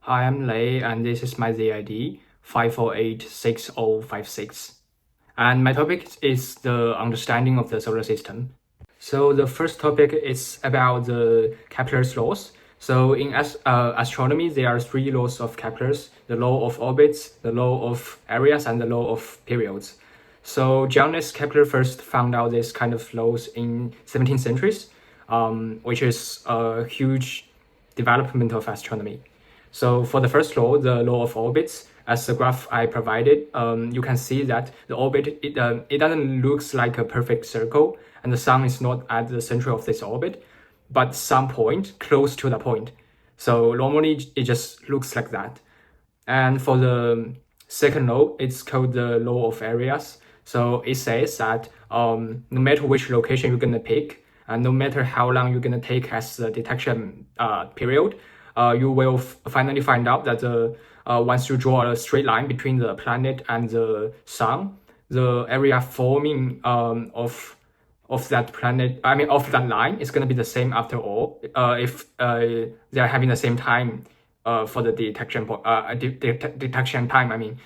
Hi, I'm Lei, and this is my ZID 5486056. And my topic is the understanding of the solar system. So the first topic is about the Kepler's laws. So in astronomy, there are three laws of Kepler's: the law of orbits, the law of areas, and the law of periods. So Johannes Kepler first found out this kind of laws in 17th centuries, which is a huge development of astronomy. So for the first law, the law of orbits, as the graph I provided, you can see that the orbit, it doesn't look like a perfect circle, and the sun is not at the center of this orbit, but some point close to the point. So normally it just looks like that. And for the second law, it's called the law of areas. So it says that no matter which location you're gonna pick, and no matter how long you're gonna take as the detection period, you will finally find out that once you draw a straight line between the planet and the sun, the area forming of that planet, of that line, is going to be the same after all, if they are having the same time for the detection detection time.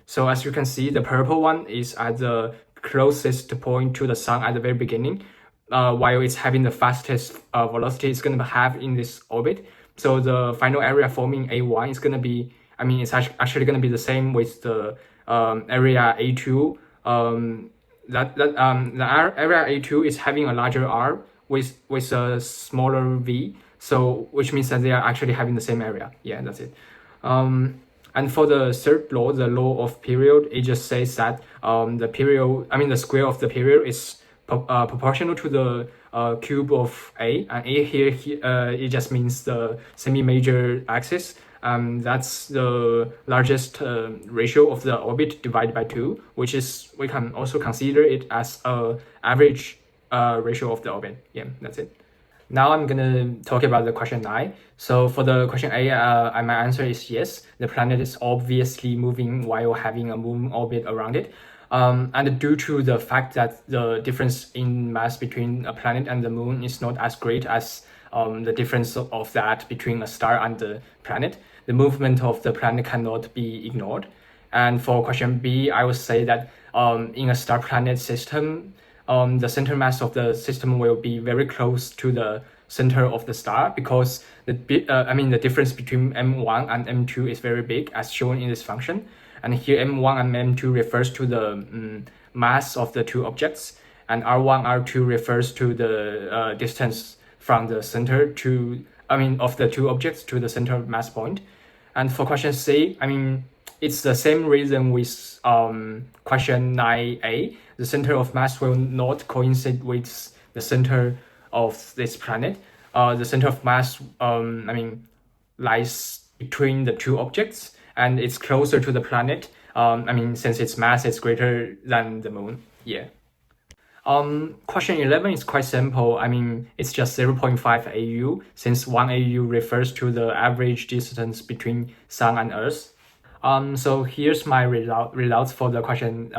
So as you can see, the purple one is at the closest point to the sun at the very beginning, while it's having the fastest velocity it's going to have in this orbit. So the final area forming A1 is going to be, it's actually going to be the same with the area A2. The area A2 is having a larger R with a smaller V. So which means that they are actually having the same area. Yeah, that's it. And for the third law, the law of period, it just says that the square of the period is proportional to the cube of A, and A here it just means the semi-major axis. That's the largest ratio of the orbit divided by 2, which is, we can also consider it as a average ratio of the orbit. Yeah, that's it. Now I'm gonna talk about the question 9. So for the question A, my answer is yes. The planet is obviously moving while having a moon orbit around it. And due to the fact that the difference in mass between a planet and the moon is not as great as the difference of that between a star and the planet, the movement of the planet cannot be ignored. And for question B, I would say that in a star-planet system, the center mass of the system will be very close to the center of the star, because the difference between M1 and M2 is very big, as shown in this function. And here M1 and M2 refers to the mass of the two objects, and R1, R2 refers to the distance from the center of the two objects to the center mass point. And for question C, it's the same reason with question 9a. The center of mass will not coincide with the center of this planet. The center of mass, lies between the two objects, and it's closer to the planet. Since its mass is greater than the moon. Yeah. Question 11 is quite simple. It's just 0.5 AU, since 1 AU refers to the average distance between Sun and Earth. So here's my results for the question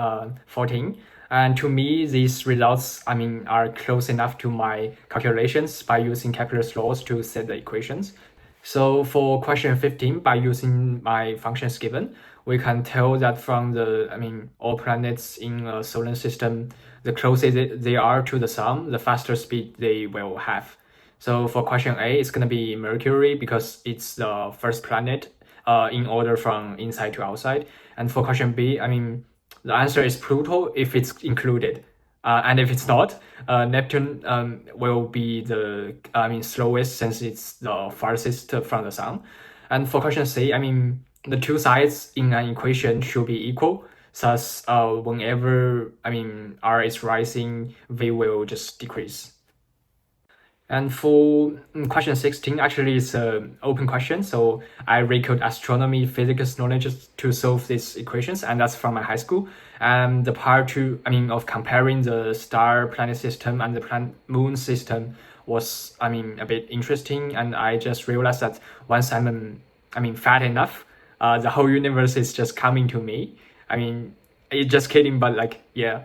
14. And to me, these results, are close enough to my calculations by using Kepler's laws to set the equations. So for question 15, by using my functions given, we can tell that from all planets in a solar system, the closer they are to the sun, the faster speed they will have. So for question A, it's going to be Mercury, because it's the first planet in order from inside to outside. And for question B, the answer is Pluto if it's included. And if it's not, Neptune will be the slowest, since it's the farthest from the sun. And for question C, the two sides in an equation should be equal. Thus, whenever R is rising, V will just decrease. And for question 16, actually it's an open question, so I recalled astronomy, physics knowledge to solve these equations, and that's from my high school. And the part of comparing the star-planet system and the moon system was, a bit interesting, and I just realized that once I'm fat enough, the whole universe is just coming to me. It's just kidding, but yeah.